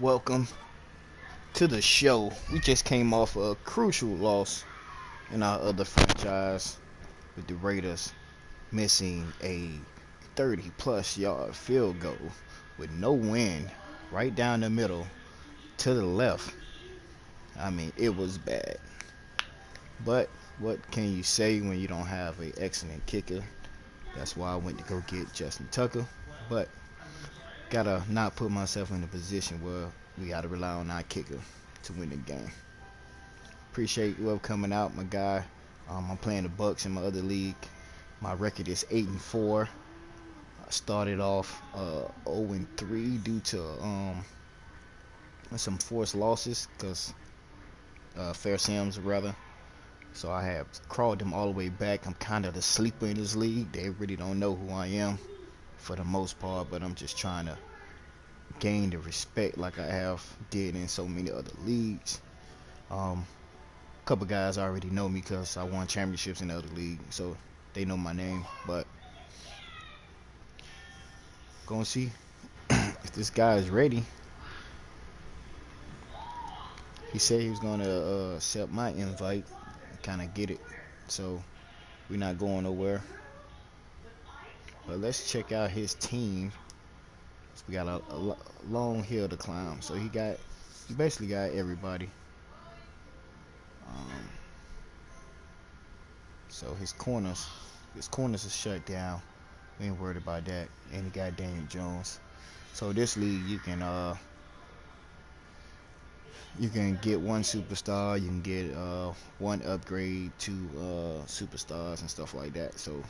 welcome to the show. We just came off a crucial loss in our other franchise with the Raiders missing a 30 plus yard field goal with no wind right down the middle to the left. I mean, it was bad. But what can you say when you don't have an excellent kicker? That's why I went to go get Justin Tucker. But gotta not put myself in a position where we gotta rely on our kicker to win the game. Appreciate you coming out, my guy. I'm playing the Bucks in my other league. My record is 8-4. I started off 0-3 due to some forced losses, because fair Sims rather. So I have crawled them all the way back. I'm kind of the sleeper in this league. They really don't know who I am for the most part, but I'm just trying to gain the respect like I have did in so many other leagues. A couple guys already know me because I won championships in the other league, so they know my name. But gonna see if this guy is ready. He said he was gonna accept my invite and kind of get it, so we're not going nowhere. But let's check out his team. We got a long hill to climb, so he basically got everybody. So his corners are shut down. We ain't worried about that. And he got Daniel Jones. So this league, you can get one superstar, you can get one upgrade, two superstars and stuff like that. So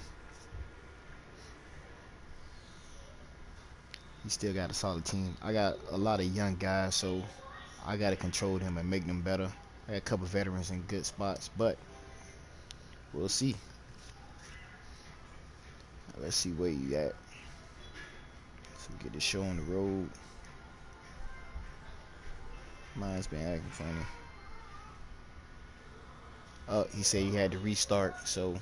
he still got a solid team. I got a lot of young guys, so I got to control them and make them better. I got a couple veterans in good spots, but we'll see. Let's see where you at. So we get the show on the road. Mine's been acting funny. Oh, he said he had to restart, so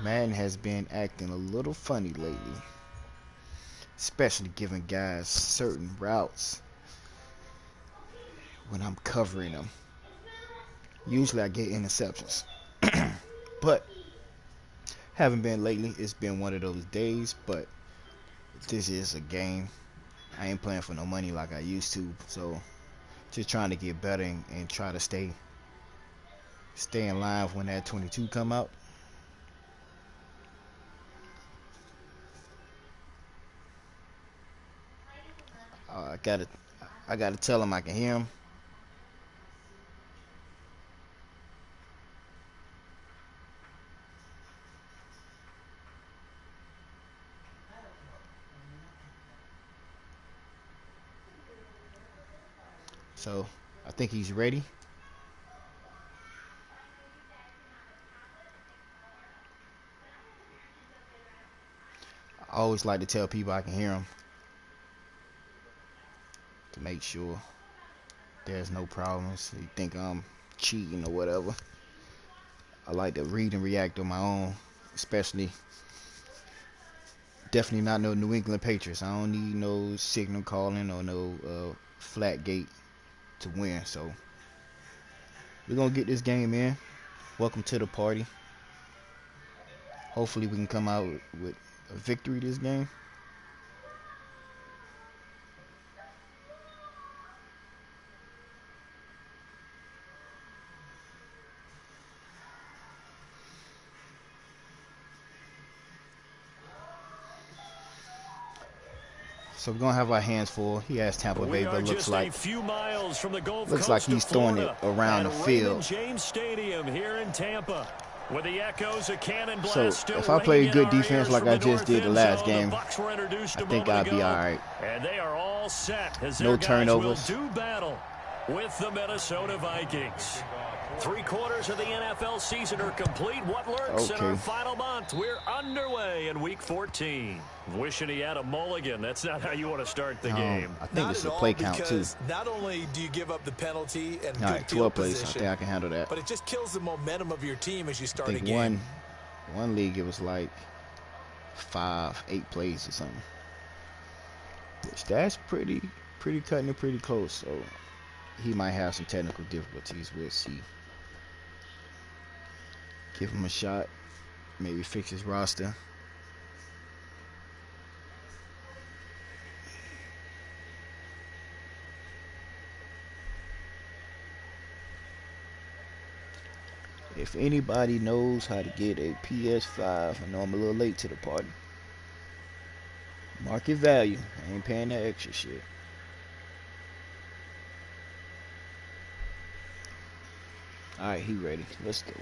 Madden has been acting a little funny lately, especially giving guys certain routes when I'm covering them. Usually I get interceptions, but haven't been lately. It's been one of those days, but this is a game. I ain't playing for no money like I used to, so just trying to get better and try to stay in line when that 22 come out. I gotta tell him I can hear him. So I think he's ready. I always like to tell people I can hear them to make sure there's no problems. You think I'm cheating or whatever. I like to read and react on my own, especially definitely not no New England Patriots. I don't need no signal calling or no flat gate to win. So we're gonna get this game in. Welcome to the party. Hopefully we can come out with a victory this game. So we're gonna have our hands full. He has Tampa Bay, but looks like he's throwing it around the field. James Stadium here in Tampa. With the echoes of cannon blast, so if I play good defense like I just did the last game, I think I'll be all right. And they are all set as no turnovers. Will do battle with the Minnesota Vikings. 3/4 of the NFL season are complete. What lurks in our final month? We're underway in Week 14. Wishing he had a mulligan. That's not how you want to start the game. I think it's a play count too. Not only do you give up the penalty and all right, 12 plays. I think I can handle that. But it just kills the momentum of your team as you start a game. One league it was like 5-8 plays or something. which that's pretty cutting it pretty close. So he might have some technical difficulties. We'll see. Give him a shot. Maybe fix his roster. If anybody knows how to get a PS5, I know I'm a little late to the party. Market value. I ain't paying that extra shit. Alright, he ready. Let's go.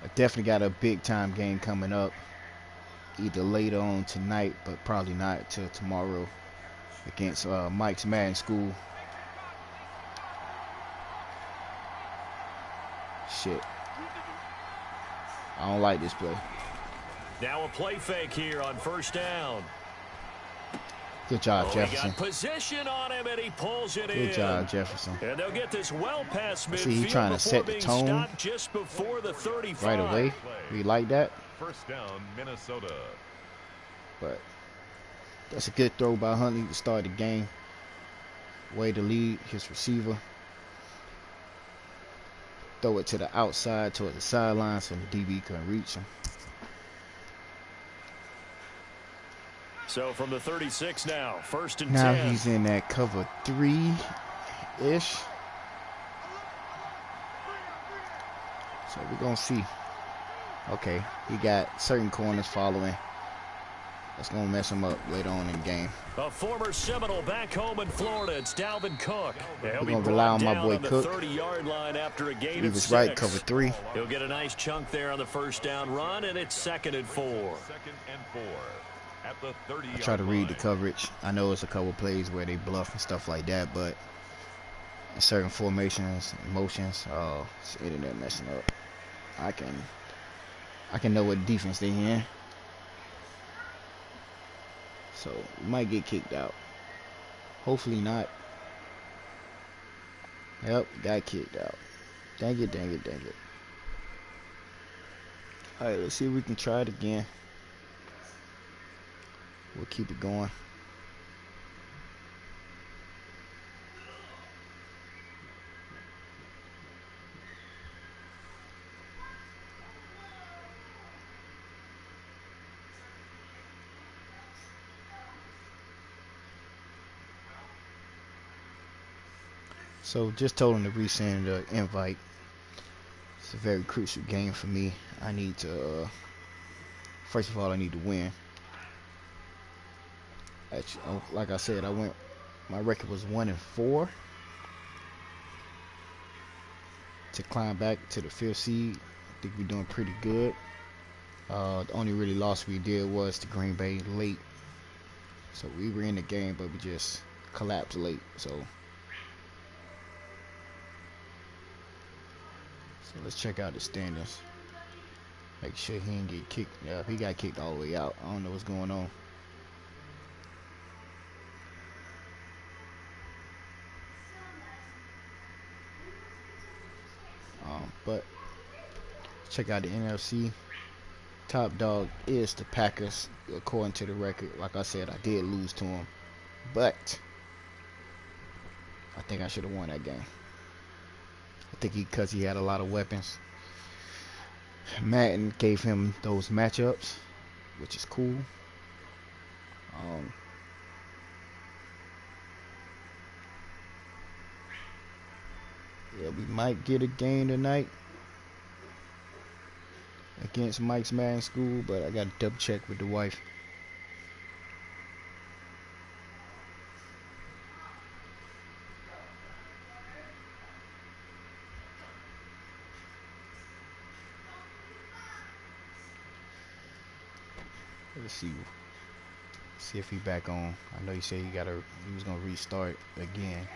I definitely got a big time game coming up. Either later on tonight, but probably not till tomorrow, against Mike's Madden School. Shit. I don't like this play. Now a play fake here on first down. Good job, Jefferson. He got position on him and he pulls it in. Good job, Jefferson. And they'll get this well past midfield. See, he trying to set the tone just before the 35. right away. We like that. First down, Minnesota. But that's a good throw by Huntley to start the game. Way to lead his receiver. Throw it to the outside, toward the sideline, so the DB couldn't reach him. So from the 36 now, first and 10. Now he's in that cover 3-ish. So we're going to see. Okay, he got certain corners following. That's going to mess him up later on in the game. A former Seminole back home in Florida. It's Dalvin Cook. We're going to rely on my boy Cook. 30-yard line after a gain he of was 6. right, cover 3. He'll get a nice chunk there on the first down run, and it's 2nd and 4. 2nd and 4 at the 30-yard I try to read the line. coverage. I know it's a couple plays where they bluff and stuff like that, but in certain formations, motions, it's the internet messing up. I can know what defense they in. So we might get kicked out. Hopefully not. Yep, got kicked out. Dang it, dang it, dang it. Alright, let's see if we can try it again. We'll keep it going. So just told him to resend the invite. It's a very crucial game for me. I need to, first of all, I need to win. Actually, like I said, my record was 1-4. To climb back to the 5th seed, I think we're doing pretty good. The only really loss we did was to Green Bay late. So we were in the game, but we just collapsed late. So let's check out the standings. Make sure he didn't get kicked. Yeah, he got kicked all the way out. I don't know what's going on. But check out the NFC. Top dog is the Packers, according to the record. Like I said, I did lose to them, but I think I should have won that game. I think because he had a lot of weapons. Madden gave him those matchups, which is cool. Yeah, we might get a game tonight against Mike's Madden School, but I got to double check with the wife. Let's see if he back on. I know he said he was gonna restart again.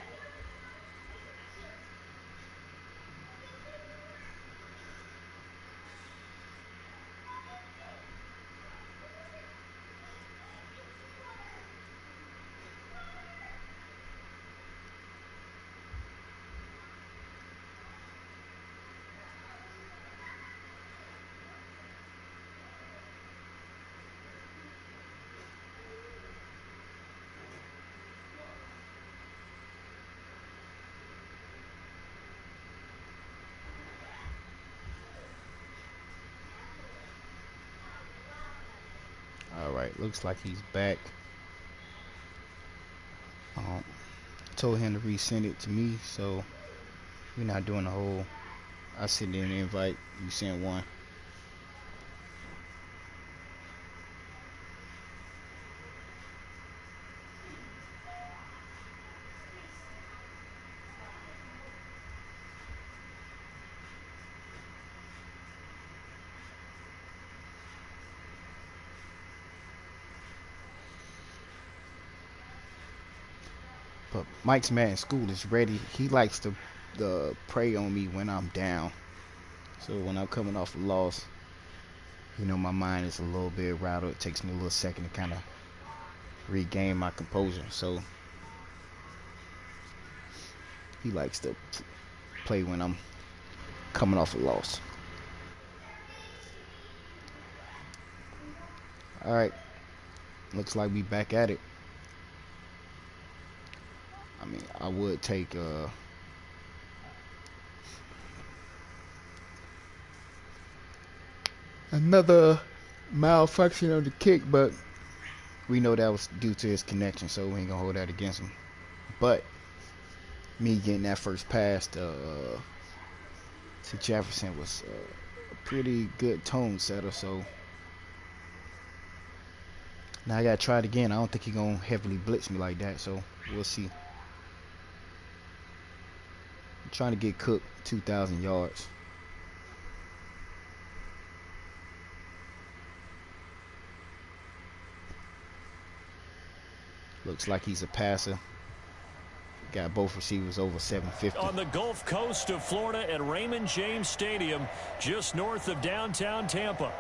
Alright, looks like he's back. Told him to resend it to me, so we're not doing the whole I send in an invite, you send one. But Mike's Madden School is ready. He likes to prey on me when I'm down. So when I'm coming off a loss, you know, my mind is a little bit rattled. It takes me a little second to kind of regain my composure. So he likes to play when I'm coming off a loss. Alright. Looks like we back at it. I mean, I would take another malfunction of the kick, but we know that was due to his connection, so we ain't gonna hold that against him. But me getting that first pass to Jefferson was a pretty good tone setter, so now I gotta try it again. I don't think he's gonna heavily blitz me like that, so we'll see. I'm trying to get Cook 2,000 yards. Looks like he's a passer. Got both receivers over 750. On the Gulf Coast of Florida at Raymond James Stadium, just north of downtown Tampa.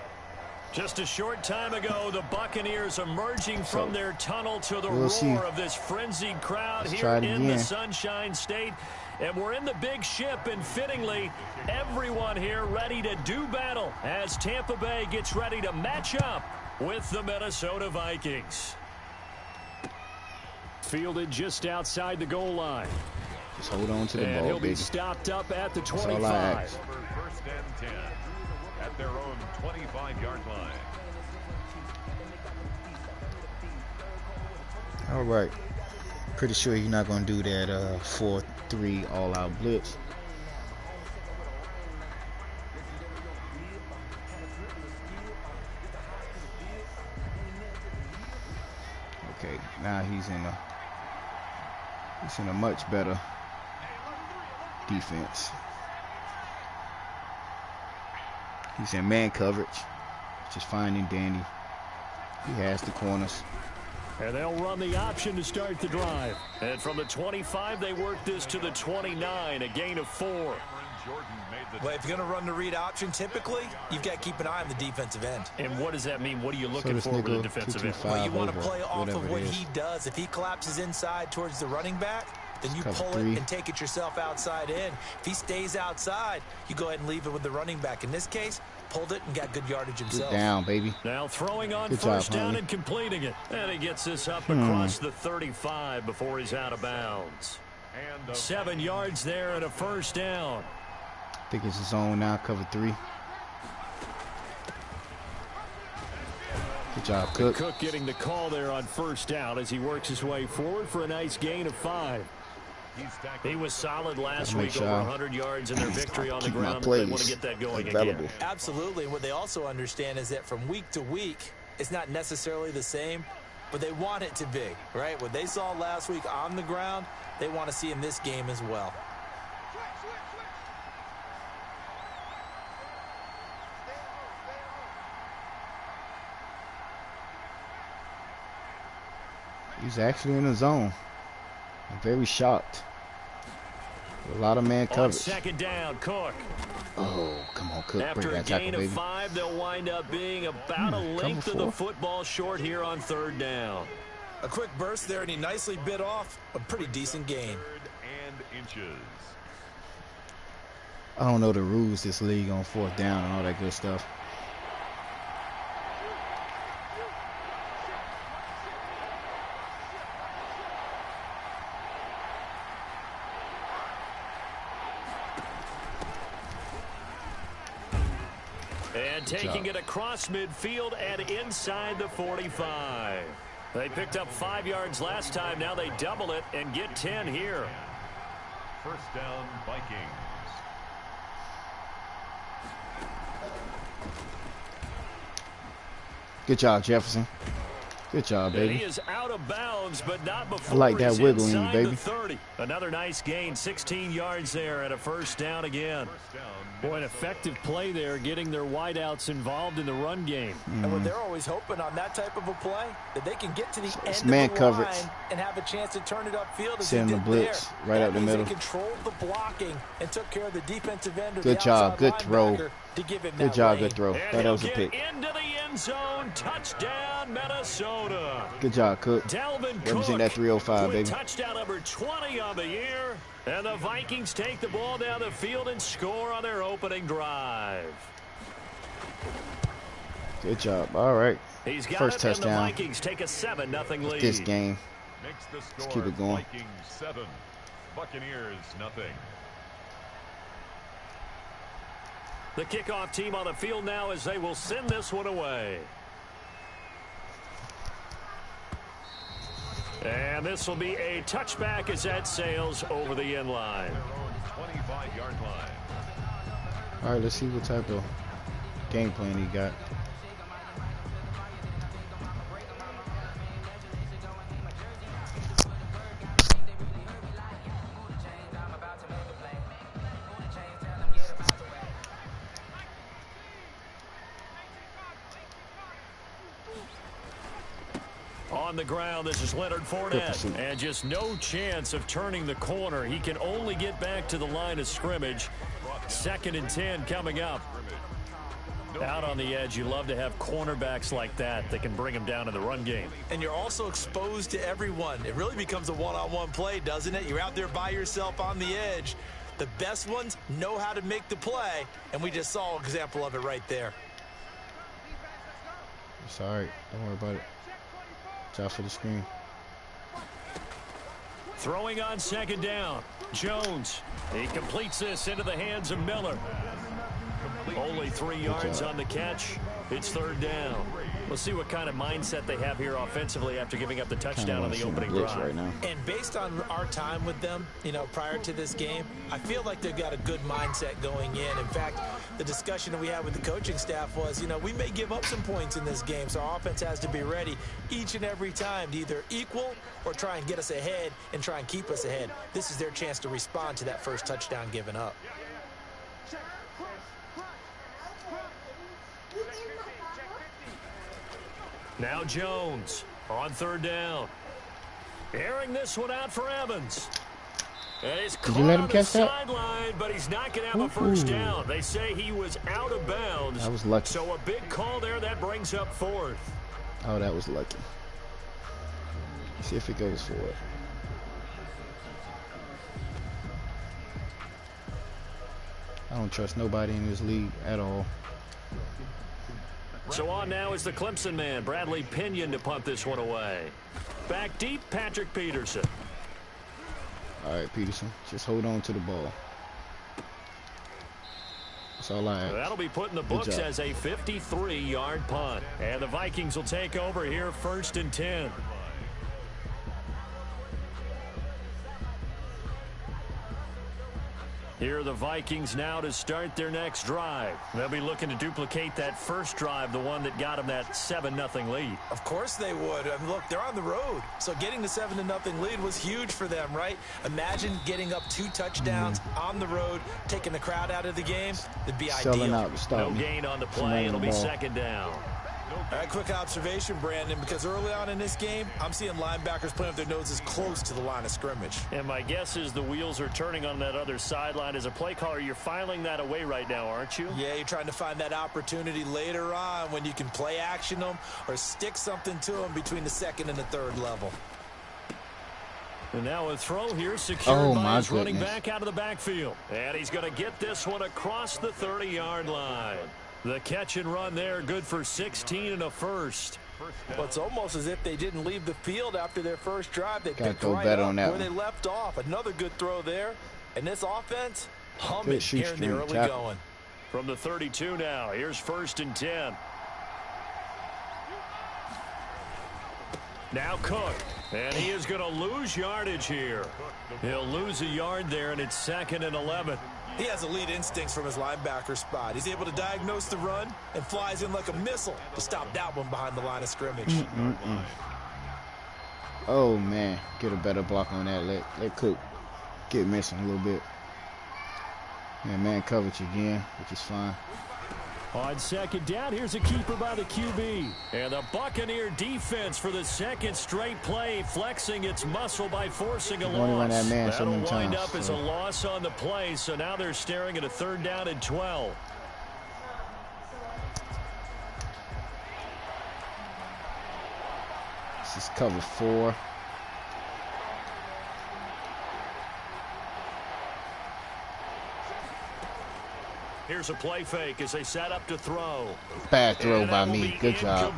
Just a short time ago, the Buccaneers emerging from their tunnel to the roar of this frenzied crowd here in the Sunshine State. And we're in the big ship, and fittingly, everyone here ready to do battle as Tampa Bay gets ready to match up with the Minnesota Vikings. Fielded just outside the goal line. Just hold on to the ball, he'll baby. be stopped up at the 25. Over first and 10 at their own 25-yard line. All right. Pretty sure you're not going to do that 4-3 all-out blitz. Okay, now he's in a much better defense. He's in man coverage, which is fine and dandy. He has the corners. And they'll run the option to start the drive. And from the 25, they work this to the 29, a gain of 4. Well, if you're going to run the read option, typically, you've got to keep an eye on the defensive end. And what does that mean? What are you looking for with the defensive end? Well, you want to play off of what he does. If he collapses inside towards the running back, then you pull it and take it yourself outside in. If he stays outside, you go ahead and leave it with the running back. In this case, pulled it and got good yardage himself. Get down, baby. Now throwing on first down and completing it. And he gets this up across the 35 before he's out of bounds. 7 yards there and a first down. I think it's his zone now, cover 3. Good job, Cook. Cook getting the call there on first down as he works his way forward for a nice gain of 5. He was solid last week, over 100 yards in their victory on the ground. They want to get that going again. Absolutely. What they also understand is that from week to week, it's not necessarily the same, but they want it to be, right? What they saw last week on the ground, they want to see in this game as well. He's actually in the zone. I'm very shocked. A lot of man coverage. Second down, Cook. Oh, come on, Cook. After a gain of 5, they'll wind up being about a length of the football short here on third down. A quick burst there, and he nicely bit off a pretty decent gain. I don't know the rules this league on fourth down and all that good stuff. And taking it across midfield and inside the 45. They picked up 5 yards last time. Now they double it and get 10 here. First down, Vikings. Good job, Jefferson. Good job, baby. He is out of bounds, but not before I like that wiggling, baby. 30. Another nice gain, 16 yards there, and a first down again. Boy, an effective play there, getting their wideouts involved in the run game. And what they're always hoping on that type of a play, that they can get to the end of man the coverage. line and have a chance to turn it upfield as Send he the did blitz there. right That up the means middle. He controlled the blocking and took care of the defensive end or Good the job, outside good throw. linebacker to give him Good that job, lane. good throw. And That was a he'll pick. get into the end zone. Touchdown, Minnesota. Good job, Cook. Dalvin Represent Cook that 305, with baby. touchdown number 20 on the year. And the Vikings take the ball down the field and score on their opening drive. Good job. All right. He's got First it, and touchdown. the Vikings take a 7-0 lead. This game. Makes the score. Let's keep it going. Vikings 7, Buccaneers nothing. The kickoff team on the field now as they will send this one away. And this will be a touchback as that sails over the end line. 25-yard line. All right, let's see what type of game plan he got. On the ground, this is Leonard Fournette. And just no chance of turning the corner. He can only get back to the line of scrimmage. 2nd and 10 coming up. Out on the edge, you love to have cornerbacks like that can bring them down in the run game. And you're also exposed to everyone. It really becomes a one-on-one play, doesn't it? You're out there by yourself on the edge. The best ones know how to make the play, and we just saw an example of it right there. It's all right. Don't worry about it. Job for the screen. Throwing on 2nd down. Jones. He completes this into the hands of Miller. Only 3 yards on the catch. It's 3rd down. We'll see what kind of mindset they have here offensively after giving up the touchdown on the opening drive. Right now. And based on our time with them, prior to this game, I feel like they've got a good mindset going in. In fact, the discussion that we had with the coaching staff was, we may give up some points in this game, so our offense has to be ready each and every time to either equal or try and get us ahead and try and keep us ahead. This is their chance to respond to that first touchdown given up. Now Jones on 3rd down. Airing this one out for Evans. And he's Did you let him catch that? Sideline, but he's not going to have a first down. They say he was out of bounds. That was lucky. So a big call there. That brings up 4th. Oh, that was lucky. Let's see if it goes for it. I don't trust nobody in this league at all. So on now is the Clemson man, Bradley Pinion, to punt this one away. Back deep, Patrick Peterson. All right, Peterson, just hold on to the ball. That's all I ask. That'll be put in the books as a 53-yard punt. And the Vikings will take over here 1st and 10. Here are the Vikings now to start their next drive. They'll be looking to duplicate that first drive, the one that got them that 7-0 lead. Of course they would. I mean, look, they're on the road. So getting the 7-0 lead was huge for them, right? Imagine getting up 2 touchdowns on the road, taking the crowd out of the game. It'd be Selling ideal. out to stop No gain on the play. It'll be 2nd down. All right, quick observation, Brandon, because early on in this game, I'm seeing linebackers putting up their noses close to the line of scrimmage. And my guess is the wheels are turning on that other sideline. As a play caller, you're filing that away right now, aren't you? Yeah, you're trying to find that opportunity later on when you can play action them or stick something to them between the 2nd and the 3rd level. And now a throw here secured by his running goodness. back out of the backfield. And he's going to get this one across the 30-yard line. The catch and run there, good for 16 and a first. Well, it's almost as if they didn't leave the field after their first drive. They picked go right better up on that where one. they left off. Another good throw there. And this offense, humming Good shoot here in the string, early tackle. going. From the 32 now, here's 1st and 10. Now Cook, and he is going to lose yardage here. He'll lose a yard there, and it's 2nd and 11. He has elite instincts from his linebacker spot. He's able to diagnose the run and flies in like a missile to stop that one behind the line of scrimmage. Oh, man. Get a better block on that. Let Cook get missing a little bit. Yeah, man coverage again, which is fine. On 2nd down, here's a keeper by the QB. And the Buccaneer defense for the 2nd straight play, flexing its muscle by forcing a loss. That man That'll wind up as a loss on the play, so now they're staring at a 3rd down and 12. This is cover 4. Here's a play fake as they set up to throw. Bad throw by me. Good job.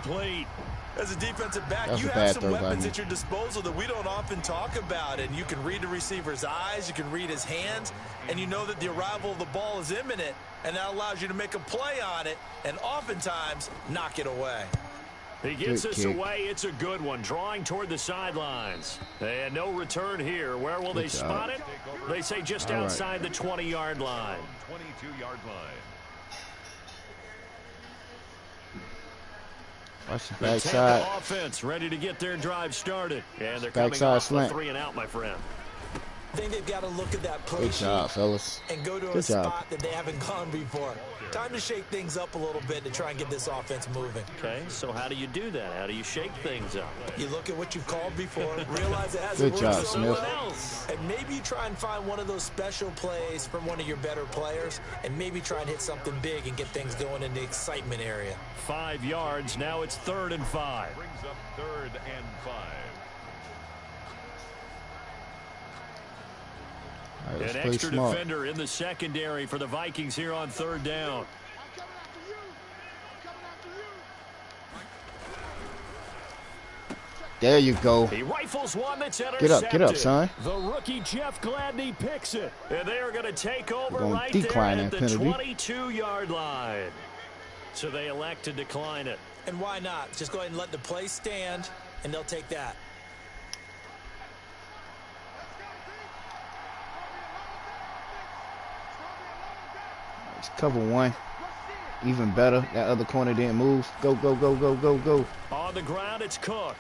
As a defensive back, you have some weapons at your disposal that we don't often talk about. And you can read the receiver's eyes, you can read his hands, and you know that the arrival of the ball is imminent. And that allows you to make a play on it and oftentimes knock it away. He gets this away. It's a good one. Drawing toward the sidelines. And no return here. Where will they spot it? They say just outside the 20-yard line. 22-yard line. Watch the backside. Offense ready to get their drive started. And they're backside coming off slant. a 3 and out, my friend. I think they've got to look at that play Good job, fellas. And go to a spot that they haven't gone before. Time to shake things up a little bit to try and get this offense moving. Okay, so how do you do that? How do you shake things up? You look at what you've called before, realize it hasn't Good worked job, for Smith. someone else. And maybe you try and find one of those special plays from one of your better players, and maybe try and hit something big and get things going in the excitement area. 5 yards, now it's 3rd and 5. Brings up 3rd and 5. Right, an extra defender in the secondary for the Vikings here on 3rd down. There you go. He rifles one that's intercepted. Get up, son. The rookie Jeff Gladney picks it. And they are going to take over right there at the 22-yard line. So they elect to decline it. And why not? Just go ahead and let the play stand, and they'll take that. Cover 1. Even better. That other corner didn't move. Go, go, go, go, go, go. On the ground, it's Cook.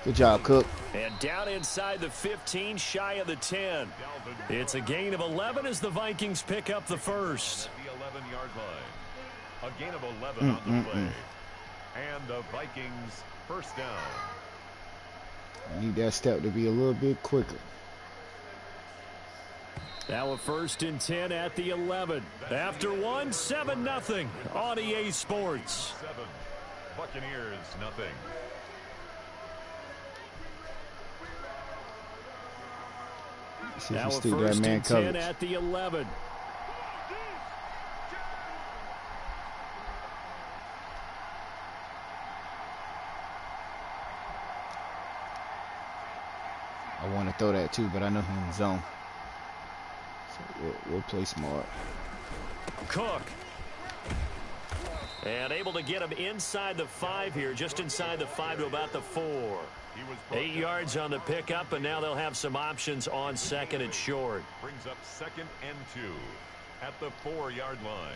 Good job, Cook. And down inside the 15, shy of the 10. It's a gain of 11 as the Vikings pick up the first. The 11-yard line. A gain of 11 on the play. And the Vikings first down. I need that step to be a little bit quicker. Now a 1st and 10 at the 11. After 1, 7-0 on EA Sports. 7. Buccaneers, nothing. Now a 1st and 10 at the 11. I want to throw that too, but I know he's in the zone. So we'll play smart. Cook. And able to get him inside the 5 here, just inside the 5 to about the 4. 8 yards on the pickup, and now they'll have some options on 2nd and short. Brings up 2nd and 2 at the 4-yard line.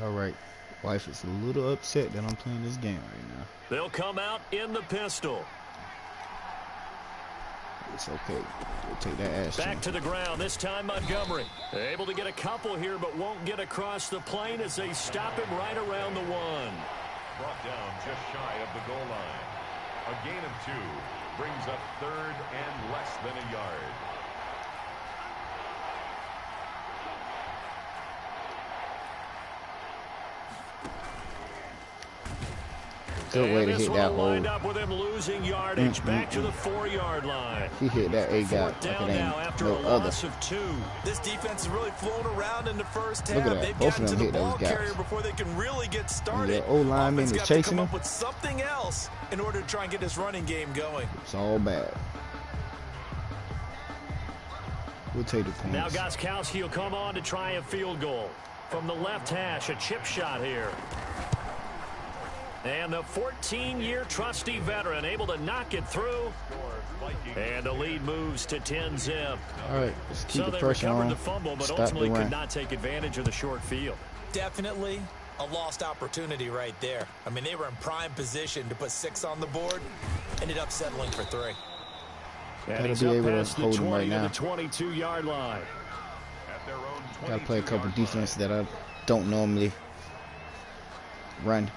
All right. Wife is a little upset that I'm playing this game right now. They'll come out in the pistol. It's okay. We'll take that ass. Back to the ground, this time Montgomery. Able to get a couple here, but won't get across the plane as they stop him right around the 1. Brought down just shy of the goal line. A gain of 2 brings up 3rd and less than a yard. Good way to hit that hole. Lined up with him losing yardage back to the 4-yard line. He hit that A-gap like it ain't no other. Of 2. This defense is really flown around in the first half. Look at that. They've Both gotten of them to hit the ball those gaps. carrier before they can really get started. And that O-lineman is chasing him. Up with something else in order to try and get this running game going. It's all bad. We'll take the points. Now Gostkowski will come on to try a field goal. From the left hash, a chip shot here. And the 14-year trusty veteran able to knock it through. And the lead moves to 10-zip. All right, let's keep the pressure on. So they recovered the fumble, but ultimately the could not take advantage of the short field. Definitely a lost opportunity right there. I mean, they were in prime position to put 6 on the board. Ended up settling for 3. And he's up past the 20 to the 22-yard line. Got to play a couple defense that I don't normally run.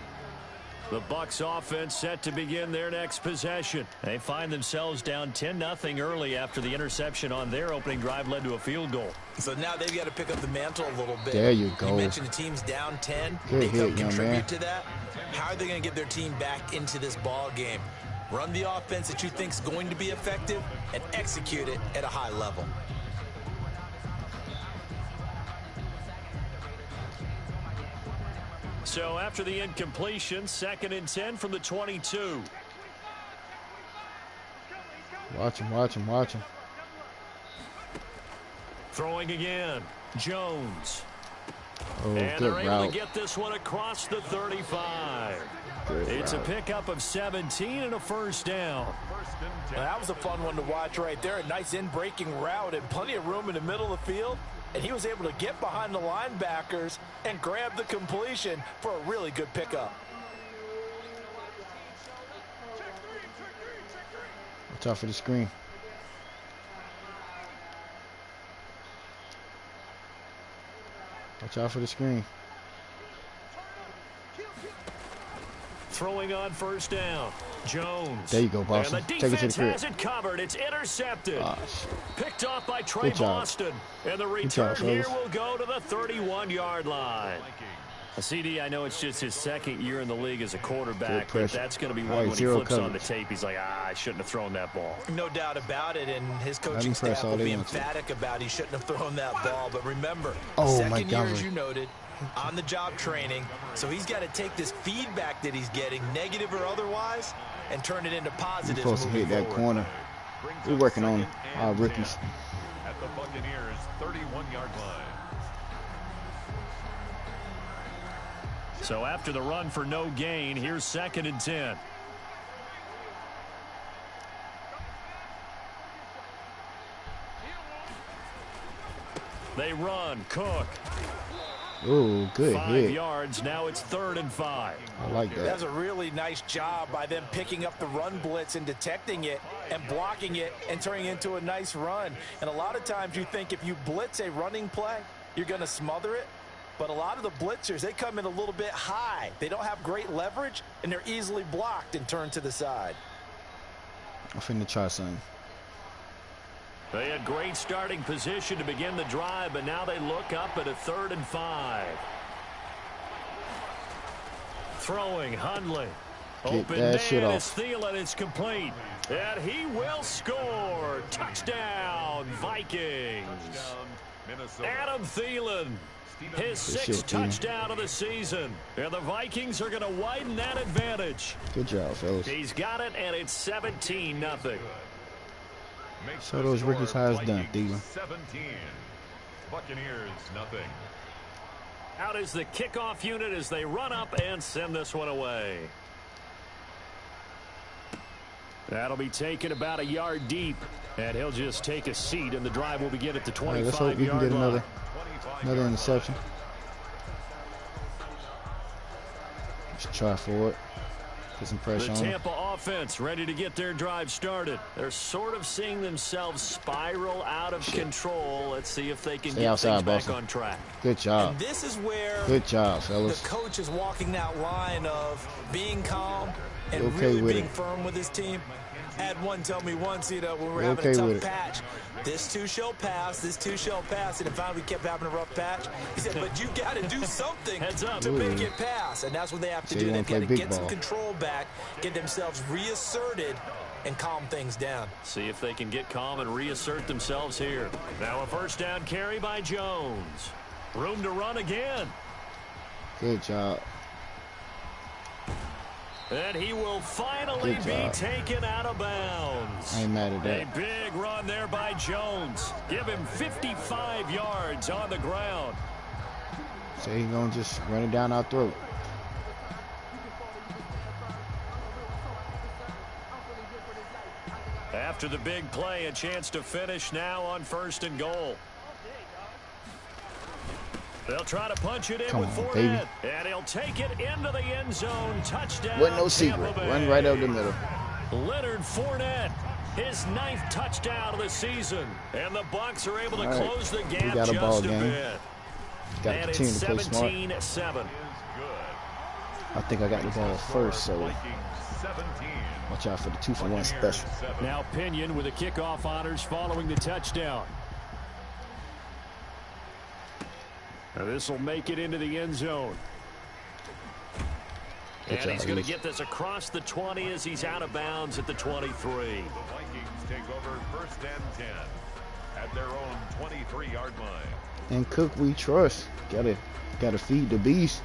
The Bucs offense set to begin their next possession. They find themselves down 10-0 early after the interception on their opening drive led to a field goal. So now they've got to pick up the mantle a little bit. There you go. You mentioned the team's down 10. Good they hit, contribute man. to that. How are they going to get their team back into this ball game? Run the offense that you think is going to be effective and execute it at a high level. So after the incompletion, 2nd and 10 from the 22. Watch him, watch him, watch him. Throwing again, Jones. Oh, and good they're able route. to get this one across the 35. Good it's route. a pickup of 17 and a first down. Well, that was a fun one to watch right there. A nice in-breaking route and plenty of room in the middle of the field. And he was able to get behind the linebackers and grab the completion for a really good pickup. Watch out for the screen. Watch out for the screen. Throwing on first down, Jones. There you go, Boston. And the Take it to defense the crib. has it covered. It's intercepted. Gosh. Picked off by Trey Good job. Boston. And the Good job, return here fellas. will go to the 31-yard line. CD, I know it's just his 2nd year in the league as a quarterback, but that's going to be one when he flips on the tape. He's like, I shouldn't have thrown that ball. No doubt about it, and his coaching staff will be emphatic about he shouldn't have thrown that ball. But remember, second year, as you noted, on-the-job training, so he's got to take this feedback that he's getting, negative or otherwise, and turn it into positive. We're supposed to hit that corner. We're working on our rookies. At the Buccaneers' 31-yard line. So after the run for no gain, here's 2nd and 10. They run. Cook. Ooh, good 5 hit. yards. Now it's 3rd and 5. I like that. That's a really nice job by them picking up the run blitz and detecting it and blocking it and turning it into a nice run. And a lot of times you think if you blitz a running play, you're going to smother it. But a lot of the blitzers, they come in a little bit high. They don't have great leverage, and they're easily blocked and turned to the side. I'm finna try something. They had great starting position to begin the drive, but now they look up at a 3rd and 5. Throwing, Hundley. Open man is Thielen. It's complete. And he will score. Touchdown, Vikings. Adam Thielen. His 6th touchdown of the season. And the Vikings are going to widen that advantage. Good job, fellas. He's got it, and it's 17-0. So those rookies how it's done, Thielen. 17. Buccaneers, nothing. Out is the kickoff unit as they run up and send this one away. That'll be taken about a yard deep. And he'll just take a seat, and the drive will begin at the 25-yard line. Let's hope we can get another interception. Let's try for it. Put some pressure on the Tampa offense ready to get their drive started. They're sort of seeing themselves spiral out of control. Let's see if they can get things back on track. Good job. And this is where good job, fellas. The coach is walking that line of being calm and really being firm with his team. I had one tell me once, when we were having a tough patch, this too shall pass, this too shall pass, and finally we kept having a rough patch. He said, but you got to do something to make it pass, and that's what they have to do. They've got to get some control back, get themselves reasserted, and calm things down. See if they can get calm and reassert themselves here. Now a first down carry by Jones. Room to run again. Good job. And he will finally be taken out of bounds. I ain't mad at that. A big run there by Jones. Give him 55 yards on the ground. So he's going to just run it down our throat. After the big play, a chance to finish now on 1st and goal. They'll try to punch it in with Fournette. And he'll take it into the end zone. Touchdown. Wasn't no secret. Run right up the middle. Leonard Fournette, his 9th touchdown of the season. And the Bucs are able to close the gap just a bit. Got to continue to play smart. 17-7. I think I got the ball first, so watch out for the 2-for-1 special. Now Pinion with the kickoff honors following the touchdown. Now this will make it into the end zone. And he's going to get this across the 20 as he's out of bounds at the 23. The Vikings take over 1st and 10 at their own 23-yard line. And Cook we trust. Gotta feed the beast.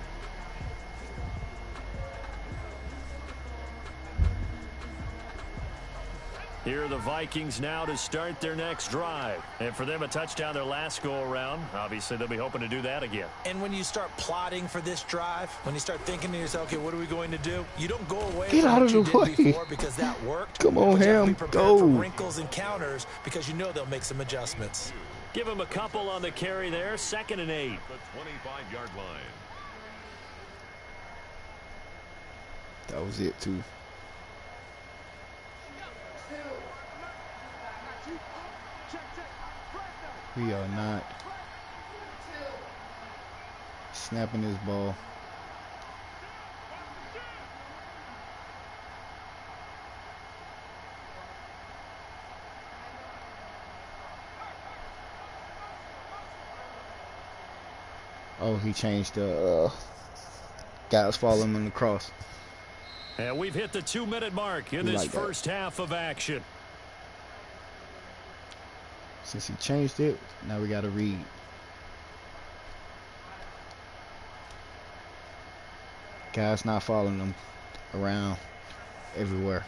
Here are the Vikings now to start their next drive. And for them, a touchdown their last go-around. Obviously, they'll be hoping to do that again. And when you start plotting for this drive, when you start thinking to yourself, okay, what are we going to do? You don't go away Get out of the way before because that worked. Come on, Ham, go. For wrinkles and counters because you know they'll make some adjustments. Give him a couple on the carry there. 2nd and 8. The 25-yard line. That was it, too. We are not snapping this ball. Oh, he changed the guys following him in the cross. And we've hit the 2-minute mark in this first half of action. Since he changed it, now we got to read. Guys not following them around everywhere.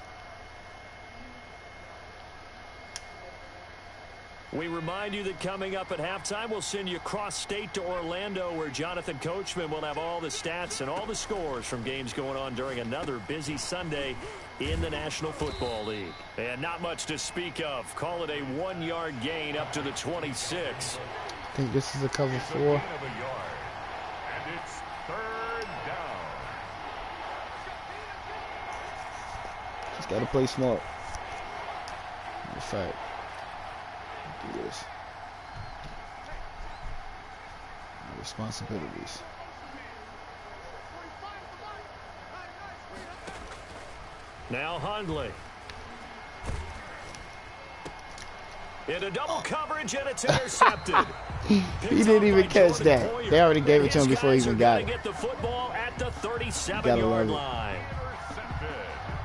We remind you that coming up at halftime, we'll send you cross-state to Orlando, where Jonathan Coachman will have all the stats and all the scores from games going on during another busy Sunday in the National Football League. And not much to speak of. Call it a 1-yard gain up to the 26. I think this is a cover 4. And it's 3rd down. Just got to play smart. In fact, do this. My responsibilities. Now Hundley. Into double coverage, and it's intercepted. He didn't even catch that. They already gave it to him before he even got it. Get the football at the 37-yard line.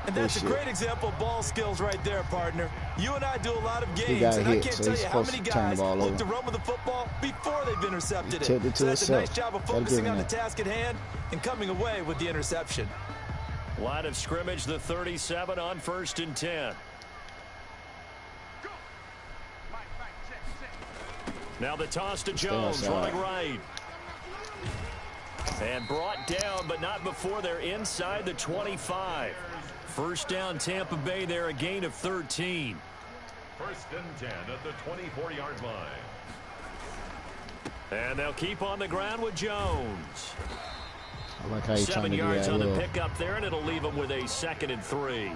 And that's a great example of ball skills right there, partner. You and I do a lot of games, and I can't so tell you how many guys look to run with the football before they've intercepted it. So that's a nice job of focusing on the task at hand and coming away with the interception. Line of scrimmage, the 37 on 1st and 10. Now the toss to Jones, running right. And brought down, but not before they're inside the 25. First down, Tampa Bay there, a gain of 13. 1st and 10 at the 24-yard line. And they'll keep on the ground with Jones. I like how he's 7 yards on the pickup there, and it'll leave them with a 2nd and 3.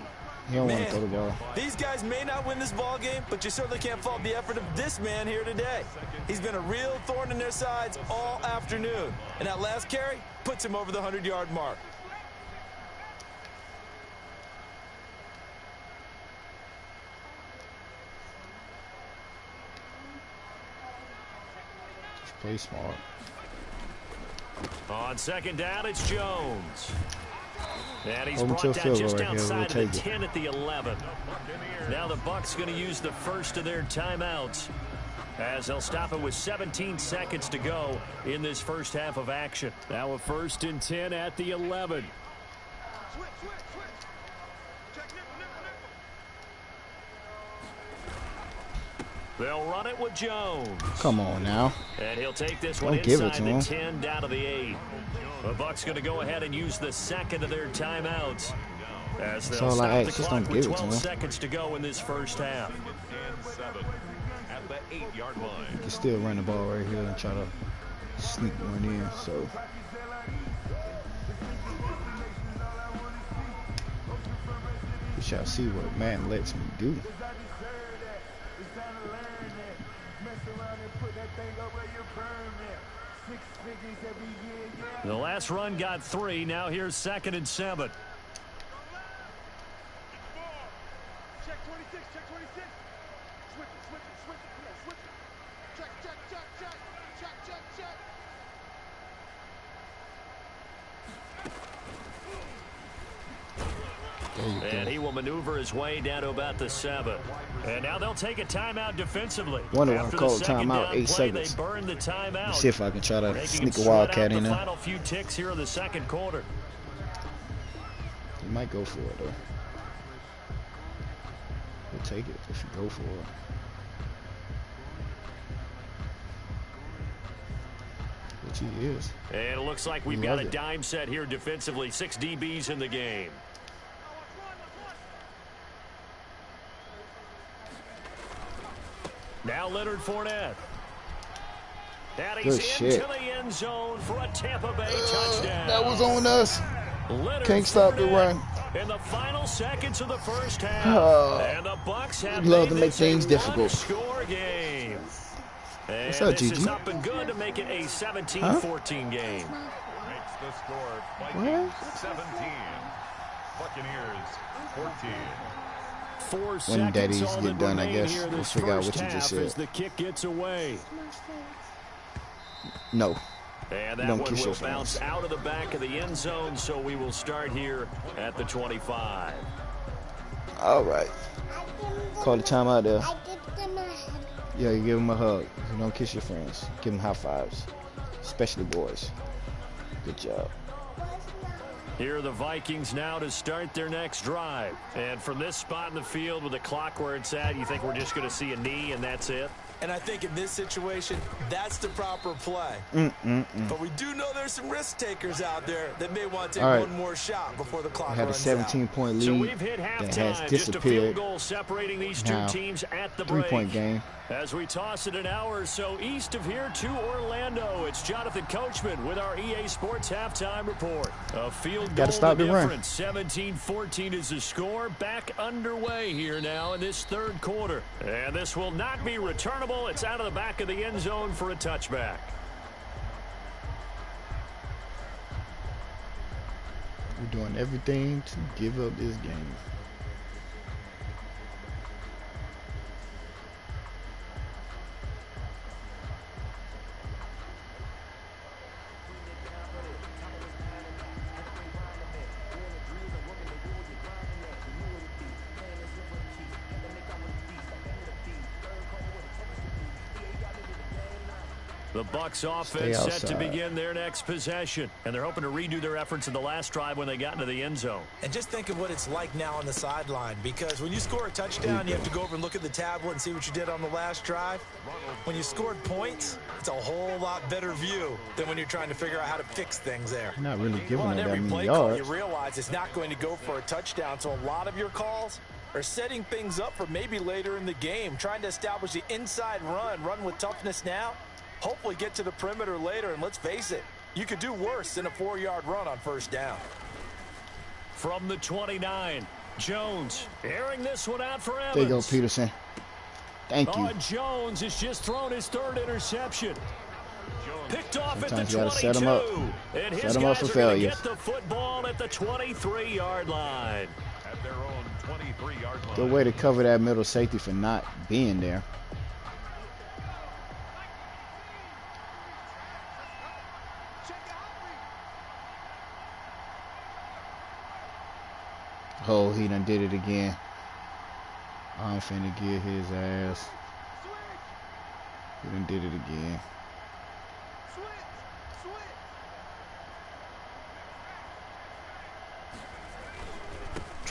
He don't want to throw the ball. These guys may not win this ball game, but you certainly can't fault the effort of this man here today. He's been a real thorn in their sides all afternoon. And that last carry puts him over the 100-yard mark. Just play smart. On 2nd down, it's Jones. And he's brought down just outside of the 10 at the 11. Now the Bucs going to use the first of their timeouts, as they'll stop it with 17 seconds to go in this first half of action. Now a 1st and 10 at the 11. They'll run it with Jones. Come on now. And he'll take this one Don't give it inside to the him. 10 down to the 8. The Bucs going to go ahead and use the second of their timeouts. As they'll That's all I stop ask. the Just clock don't with give it to 12 him. seconds to go in this first half. And 7 at the 8-yard line. You can still run the ball right here and try to sneak one in. So we shall see what Madden lets me do. The last run got 3. Now here's 2nd and 7. Check 26, check 26. Switch it, switch it, switch it. Come on, switch it. Check, check, check, check. Check, check, check. And he will maneuver his way down to about the 7. And now they'll take a timeout defensively. Wonder why I After called the second timeout, down 8 play, seconds. They burn the timeout. Let's see if I can try to Making sneak it a sweat wildcat out in the there. final few ticks here of the second quarter. You might go for it though. We'll take it if you go for it. Which he is. And it looks like we've got a dime set here defensively. 6 DBs in the game. Now Leonard Fournette. And he's into the end zone for a Tampa Bay touchdown. That was on us. Leonard Can't stop the run. In the final seconds of the first half. And the Bucs have love to made make this things a difficult. one-score game. And What's up, this Gigi? is up and good to make it a 17-14 game. Makes the score Vikings 17. Buccaneers 14. 4 seconds When daddies all get that done, I remain guess here we'll this figure out first what you just half said. as the kick gets away. No. And that don't one kiss will your bounce friends. out of the back of the end zone, so we will start here at the 25. All right. Call the timeout there. Yeah, you give them a hug. You don't kiss your friends. Give them high fives, especially boys. Good job. Here are the Vikings now to start their next drive. And from this spot in the field with the clock where it's at, you think we're just going to see a knee and that's it? And I think in this situation, that's the proper play. But we do know there's some risk takers out there that may want to take one more shot before the clock had a runs out. 17-point lead So we've hit that has halftime, just a field disappeared. goal separating these Now, two teams at the break. 3-point game. As we toss it an hour or so east of here to Orlando, it's Jonathan Coachman with our EA Sports halftime report. A field goal stop the run. difference. 17-14 is the score. Back underway here now in this third quarter. And this will not be returnable. It's out of the back of the end zone for a touchback. We're doing everything to give up this game. The Bucs offense set to begin their next possession, and they're hoping to redo their efforts in the last drive when they got into the end zone. And just think of what it's like now on the sideline, because when you score a touchdown, you have to go over and look at the tablet and see what you did on the last drive. When you scored points, it's a whole lot better view than when you're trying to figure out how to fix things there. Not really giving Well, on it that every many play call, you yards. realize it's not going to go for a touchdown, so a lot of your calls are setting things up for maybe later in the game, trying to establish the inside run with toughness now, hopefully get to the perimeter later, and let's face it, you could do worse than a 4-yard run on first down. From the 29, Jones airing this one out for Evans. There you go, Peterson. Thank you. Jones has just thrown his third interception. Picked off Sometimes at the you gotta 22. set him up. And his Set him up guys for are gonna failure. get the football at the 23-yard line. At their own 23-yard line. Good way to cover that middle safety for not being there. Oh, he done did it again. I'm finna get his ass. He done did it again.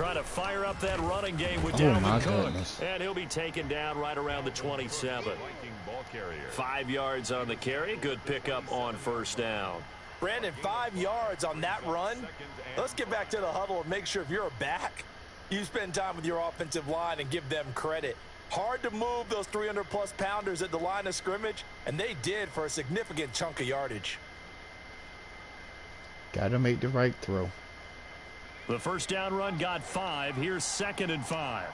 trying to fire up that running game with Dalvin Cook. And he'll be taken down right around the 27. 5 yards on the carry. Good pickup on first down. Brandon, 5 yards on that run. Let's get back to the huddle and make sure if you're a back, you spend time with your offensive line and give them credit. Hard to move those 300-plus pounders at the line of scrimmage, and they did for a significant chunk of yardage. Got to make the right throw. The first down run got 5. Here's 2nd and 5.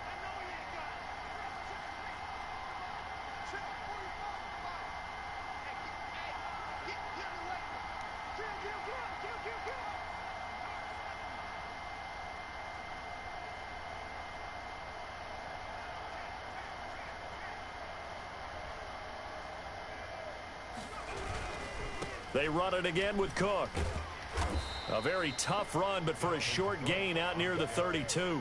They run it again with Cook. A very tough run, but for a short gain out near the 32.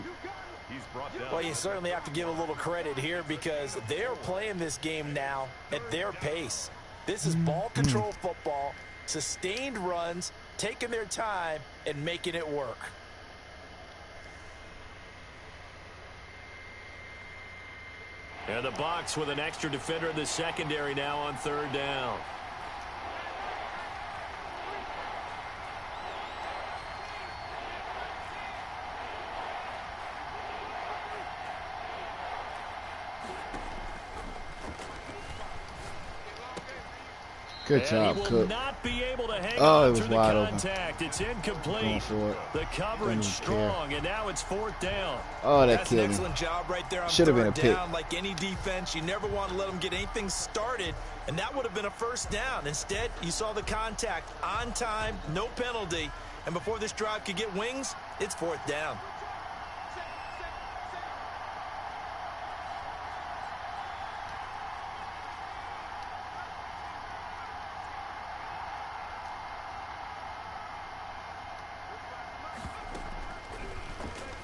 Well, you certainly have to give a little credit here because they're playing this game now at their pace. This is ball control football, sustained runs, taking their time, and making it work. And the Bucs with an extra defender in the secondary now on 3rd down. Good job, Cook. Not be able to hang oh, on it was through wide the open. Contact. It's incomplete. Going for it. The coverage strong, and now it's 4th down. Oh, That's killed an me. excellent job right there on Should have been a third pick. down. Like any defense, you never want to let them get anything started, and that would have been a first down. Instead, you saw the contact on time, no penalty, and before this drive could get wings, it's 4th down.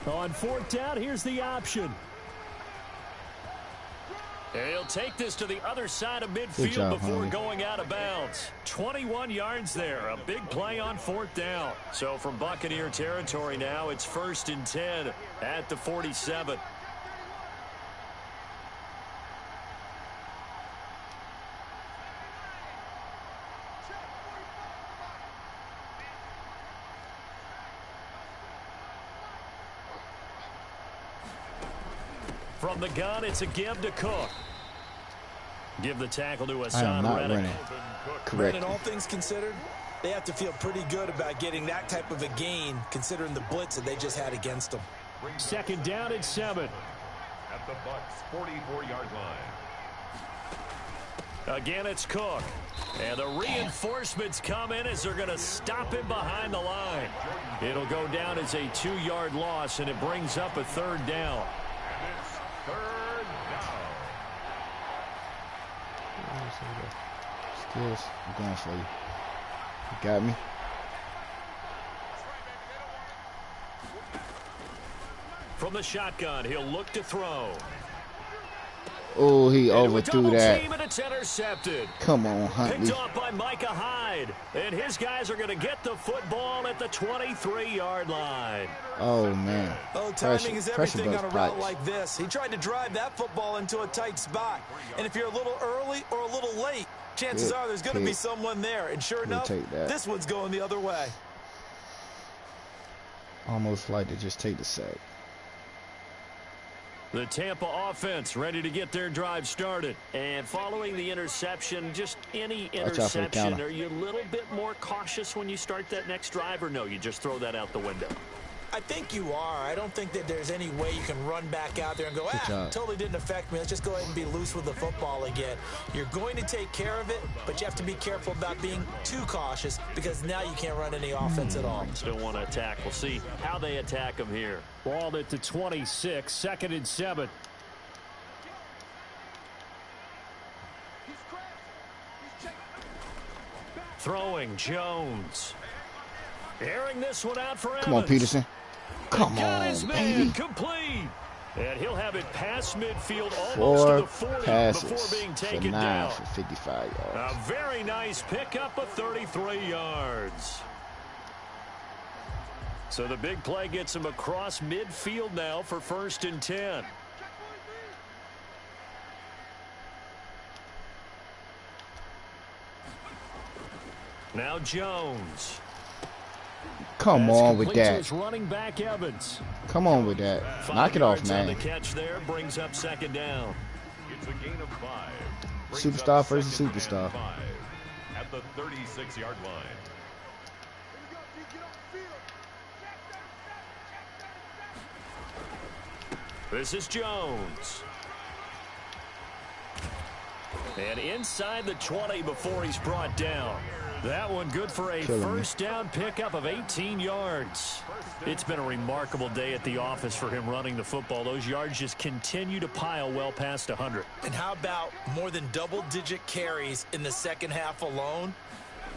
On 4th down, here's the option. He'll take this to the other side of midfield before going out of bounds. 21 yards there. A big play on 4th down. So from Buccaneer territory now, it's 1st and 10 at the 47. From the gun, it's a give to Cook. Give the tackle to Hassan Reddick. Correct. And all things considered, they have to feel pretty good about getting that type of a gain, considering the blitz that they just had against them. 2nd down and 7. At the Bucs' 44-yard line. Again, it's Cook. And the reinforcements come in as they're going to stop him behind the line. It'll go down as a 2-yard loss, and it brings up a 3rd down. And it's 3rd down. Skills, I'm going for you. You got me. From the shotgun, he'll look to throw. Oh, he overthrew that. Team and it's intercepted. Come on, Huntley. Picked off by Micah Hyde. And his guys are going to get the football at the 23-yard line. Oh, man. Oh, timing is everything on a route like this. He tried to drive that football into a tight spot. And if you're a little early or a little late, chances are there's going to be someone there. And sure enough, this one's going the other way. Almost like to just take the sack. The Tampa offense ready to get their drive started. And following the interception, just any interception, are you a little bit more cautious when you start that next drive, or no, you just throw that out the window? I think you are. I don't think that there's any way you can run back out there and go, totally didn't affect me. Let's just go ahead and be loose with the football again. You're going to take care of it, but you have to be careful about being too cautious because now you can't run any offense at all. Still want to attack. We'll see how they attack them here. Ball at the 26, 2nd and 7. Throwing Jones. Airing this one out for Evans. Come on, Peterson. Come on, baby. Complete. And he'll have it past midfield almost to the 40 before being taken down. For 55 yards. A very nice pickup of 33 yards. So the big play gets him across midfield now for 1st and 10. Now Jones. Come on with that. Running back Evans. Come on with that. Knock it off, man. The catch there brings up 2nd down. It's a gain of 5. Superstar versus superstar. At the 36-yard line. This is Jones. And inside the 20 before he's brought down. That one good for a first down pickup of 18 yards. It's been a remarkable day at the office for him running the football. Those yards just continue to pile well past 100. And how about more than double-digit carries in the second half alone?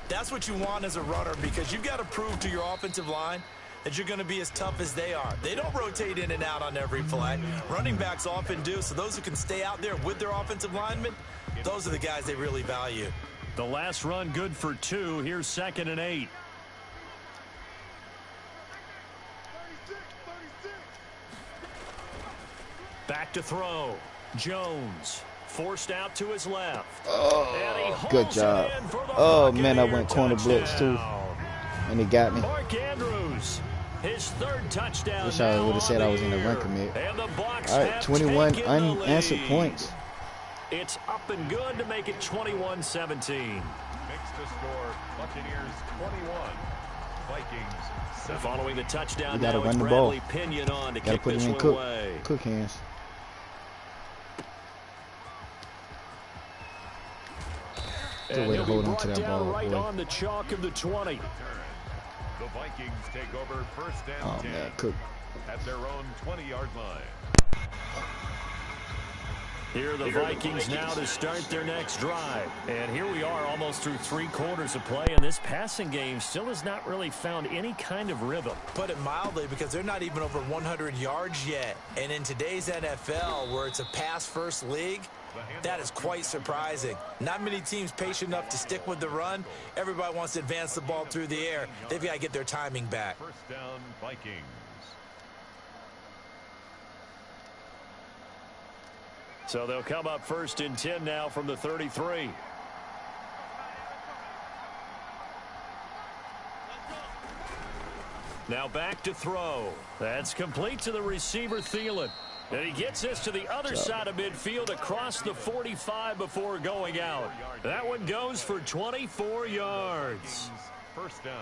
That's what you want as a runner, because you've got to prove to your offensive line that you're going to be as tough as they are. They don't rotate in and out on every play. Running backs often do, so those who can stay out there with their offensive linemen, those are the guys they really value. The last run good for 2. Here's 2nd and 8. Back to throw. Jones forced out to his left. Oh, good job. Oh, man, I went corner blitz, too. And he got me. Mark Andrews, his 3rd touchdown. Wish I would have said I was in the run commit. All right, 21 unanswered points. It's up and good to make it 21-17. Mixed to score. Buccaneers 21. Vikings 7. Following the touchdown, you gotta now run it's the ball. Bradley Pinion on to gotta kick put this him in one away. cook hands. Good way to hold on to that ball, right boy. on the chalk of the 20. The Vikings take over 1st and 10 man, Cook. at their own 20-yard line. Here are the Vikings now to start their next drive. And here we are almost through 3 quarters of play, and this passing game still has not really found any kind of rhythm. Put it mildly, because they're not even over 100 yards yet. And in today's NFL, where it's a pass-first league, that is quite surprising. Not many teams patient enough to stick with the run. Everybody wants to advance the ball through the air. They've got to get their timing back. 1st down, Vikings. So they'll come up 1st and 10 now from the 33. Now back to throw. That's complete to the receiver, Thielen. And he gets this to the other side of midfield across the 45 before going out. That one goes for 24 yards. 1st down.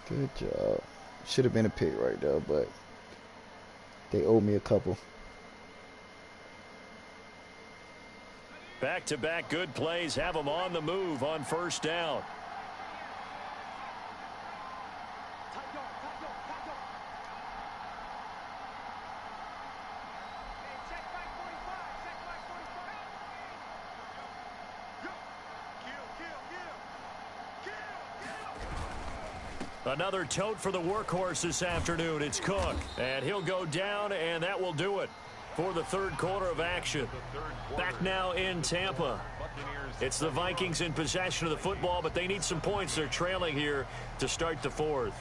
Good job. Should have been a pick right there, but they owe me a couple. Back-to-back good plays have them on the move on 1st down. Another tote for the workhorse this afternoon. It's Cook, and he'll go down, and that will do it for the 3rd quarter of action. Back now in Tampa. It's the Vikings in possession of the football, but they need some points. They're trailing here to start the 4th.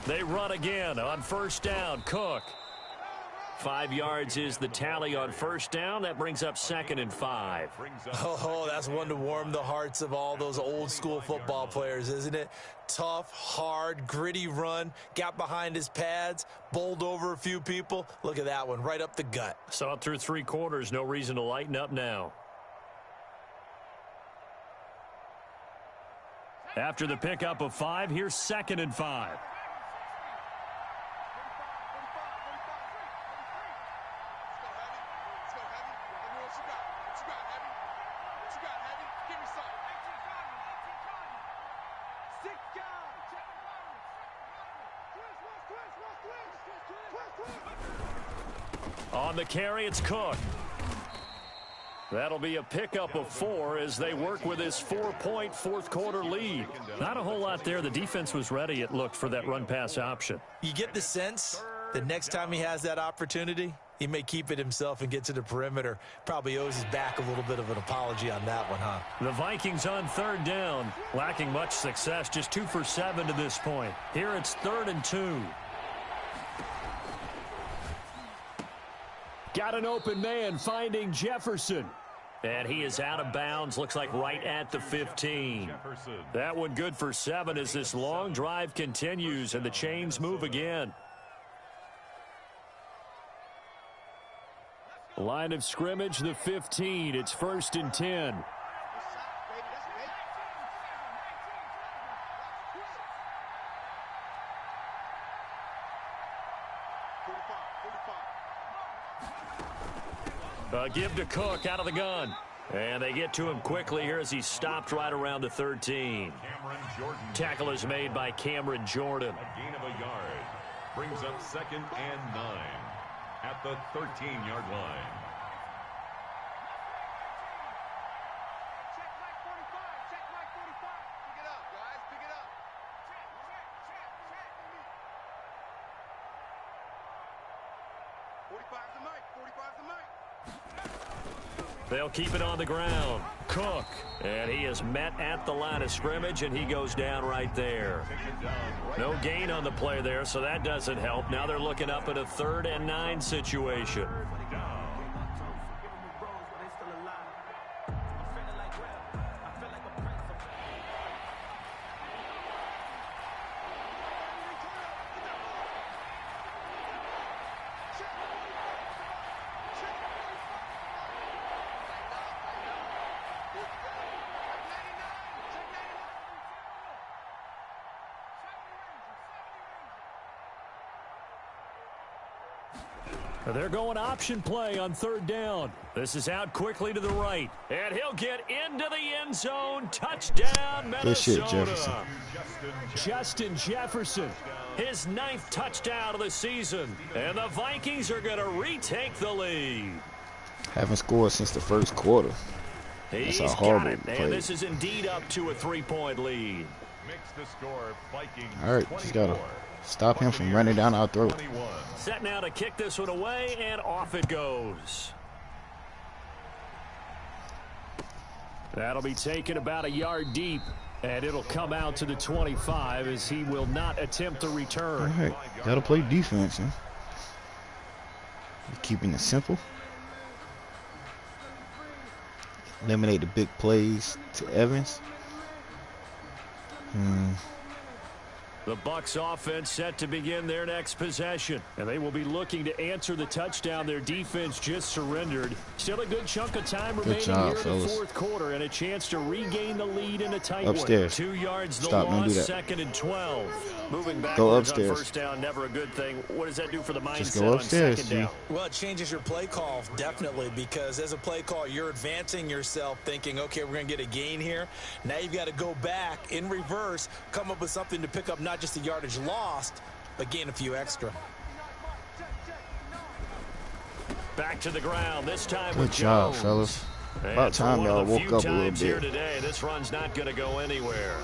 They run again on 1st down. Cook. 5 yards is the tally on 1st down. That brings up 2nd and 5. Oh, that's one to warm the hearts of all those old school football players, isn't it? Tough, hard, gritty run. Got behind his pads, bowled over a few people. Look at that one, right up the gut. Saw it through 3 quarters. No reason to lighten up now. After the pickup of 5, here's 2nd and 5. On the carry, it's Cook. That'll be a pickup of 4 as they work with his 4-point fourth-quarter lead. Not a whole lot there. The defense was ready, it looked, for that run-pass option. You get the sense that next time he has that opportunity, he may keep it himself and get to the perimeter. Probably owes his back a little bit of an apology on that one, huh? The Vikings on 3rd down, lacking much success, just 2 for 7 to this point. Here it's 3rd and 2. Got an open man finding Jefferson. And he is out of bounds, looks like right at the 15. That one good for 7 as this long drive continues and the chains move again. Line of scrimmage, the 15. It's 1st and 10. Give to Cook out of the gun. And they get to him quickly here as he stopped right around the 13. Tackle is made by Cameron Jordan. A gain of a yard. Brings up 2nd and 9 at the 13-yard line. Check Mike 45. Check Mike 45. Pick it up, guys. Pick it up. Check. 45's the mic. 45's the mic. They'll keep it on the ground. Cook. And he is met at the line of scrimmage, and he goes down right there. No gain on the play there, so that doesn't help. Now they're looking up at a 3rd and 9 situation. They're going option play on 3rd down. This is out quickly to the right. And he'll get into the end zone. Touchdown, Minnesota. Good shit, Jefferson. Justin Jefferson. His 9th touchdown of the season. And the Vikings are going to retake the lead. Haven't scored since the 1st quarter. That's a horrible play. And this is indeed up to a 3-point lead. Makes the score Vikings. All right, just got to stop him from running down our throat. Set now to kick this one away, and off it goes. That'll be taken about a yard deep, and it'll come out to the 25 as he will not attempt to return. All right, got to play defense. Huh? Keeping it simple. Eliminate the big plays to Evans. The Bucs offense set to begin their next possession. And they will be looking to answer the touchdown their defense just surrendered. Still a good chunk of time remaining here in the 4th quarter and a chance to regain the lead in a tight one. 2 yards the loss, 2nd and 12. Moving backwards on 1st down, never a good thing. What does that do for the mindset Just go upstairs, on 2nd down? Well, it changes your play call, definitely, because as a play call, you're advancing yourself thinking, okay, we're going to get a gain here. Now you've got to go back in reverse, come up with something to pick up not just the yardage lost, but gain a few extra. Back to the ground, this time Good with job, Jones. fellas. About time y'all woke up a little bit. Here today, this run's not going to go anywhere.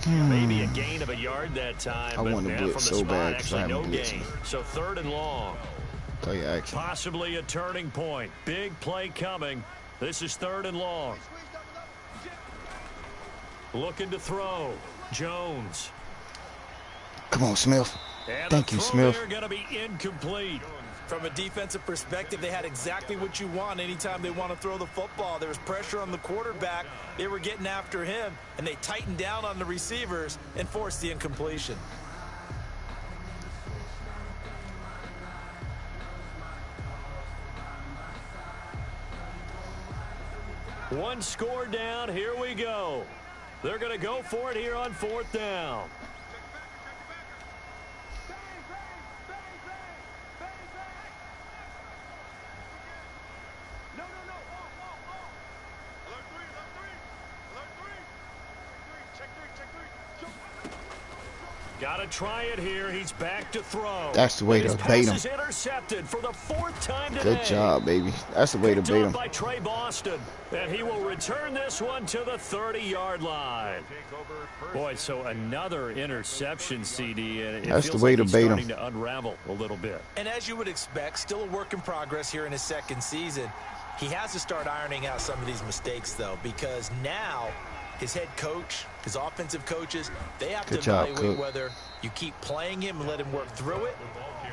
Maybe a gain of a yard that time, I want to blitz from the so spot, bad because I actually haven't no blitzed. gain. So 3rd and long. Tell you action. Possibly a turning point. Big play coming. This is 3rd and long. Looking to throw. Jones. Come on, Smith. And Thank you, Smith. They're going to be incomplete. From a defensive perspective, they had exactly what you want anytime they want to throw the football. There was pressure on the quarterback. They were getting after him, and they tightened down on the receivers and forced the incompletion. One score down. Here we go. They're going to go for it here on 4th down. Got to try it here. He's back to throw. That's the way to bait him. Intercepted for the 4th time today. Good job, baby. That's the way to bait him. By Trey Boston, and he will return this one to the 30-yard line. Boy, so another interception, CD, and that's the way to bait him. Starting to unravel a little bit. And as you would expect, still a work in progress here in his 2nd season. He has to start ironing out some of these mistakes, though, because now his head coach, his offensive coaches, they have to evaluate whether you keep playing him and let him work through it,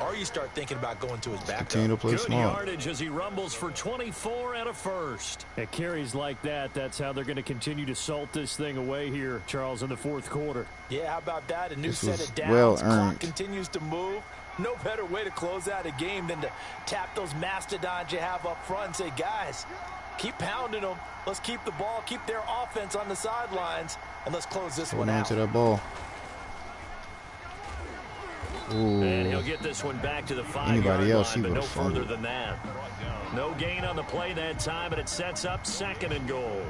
or you start thinking about going to his backup. Continue to play Good smart. yardage as he rumbles for 24 and a first. At carries like that, that's how they're going to continue to salt this thing away here, Charles, in the 4th quarter. Yeah, how about that? A new set of downs. Well Clock continues to move. No better way to close out a game than to tap those mastodons you have up front and say, guys, keep pounding them. Let's keep the ball, keep their offense on the sidelines, and let's close this one out. To that ball. Ooh. And he'll get this one back to the 5-yard Anybody else, line, he but no would further than that. No gain on the play that time, and it sets up 2nd and goal.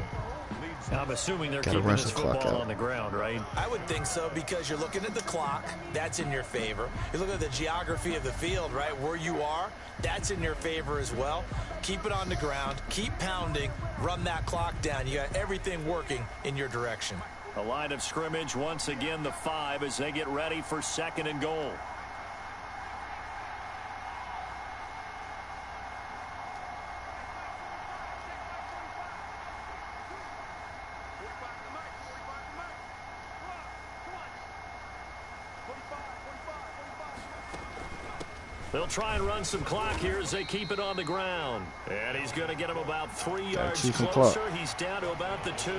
I'm assuming they're keeping this football on the ground, right? I would think so, because you're looking at the clock. That's in your favor. You look at the geography of the field, right, where you are. That's in your favor as well. Keep it on the ground. Keep pounding. Run that clock down. You got everything working in your direction. The line of scrimmage, once again, the 5 as they get ready for 2nd and goal. They'll try and run some clock here as they keep it on the ground. And he's going to get him about 3 yards closer. He's down to about the 2.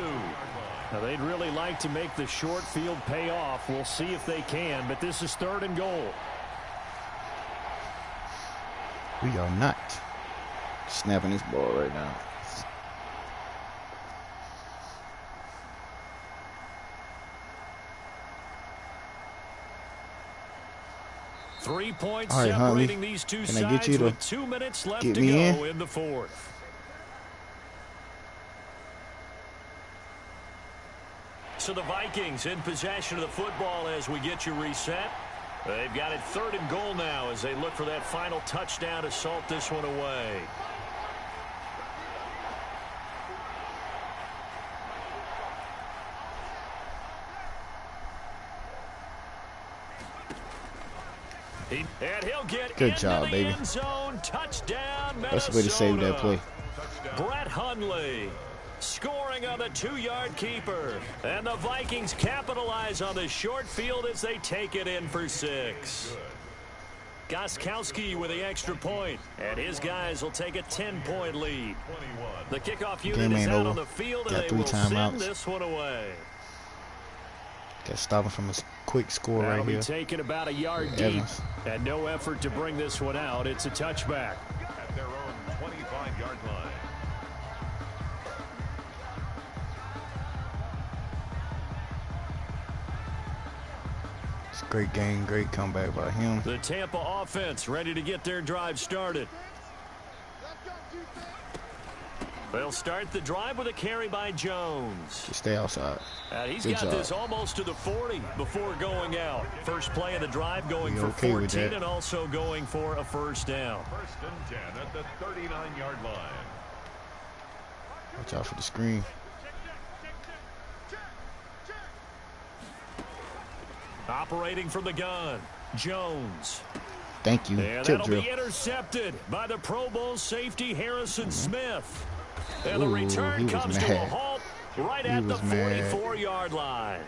Now, they'd really like to make the short field pay off. We'll see if they can, but this is 3rd and goal. We are not snapping this ball right now. Three points separating these two sides with 2 minutes left to go in the 4th. So the Vikings in possession of the football as we get you reset. They've got it 3rd and goal now as they look for that final touchdown to salt this one away. And he'll get good job, baby. End zone. Touchdown, Minnesota. That's the way to save that play. Brett Hundley scoring on the 2-yard keeper. And the Vikings capitalize on the short field as they take it in for 6. Goskowski with the extra point, and his guys will take a 10-point lead. The kickoff unit is out on the field, and they will send this one away. Got to stop him from his quick score right here. That'll be taken about a yard deep, and no effort to bring this one out. It's a touchback. At their own 25-yard line. It's a great game, great comeback by him. The Tampa offense ready to get their drive started. They'll start the drive with a carry by Jones. Just stay outside. And he's got this almost to the 40 before going out. First play of the drive going for 14 and also going for a first down. 1st and 10 at the 39-yard line. Watch out for the screen. Operating from the gun, Jones. Thank you. And that'll be intercepted by the Pro Bowl safety Harrison Smith. And the return comes to a halt right at the 44-yard line.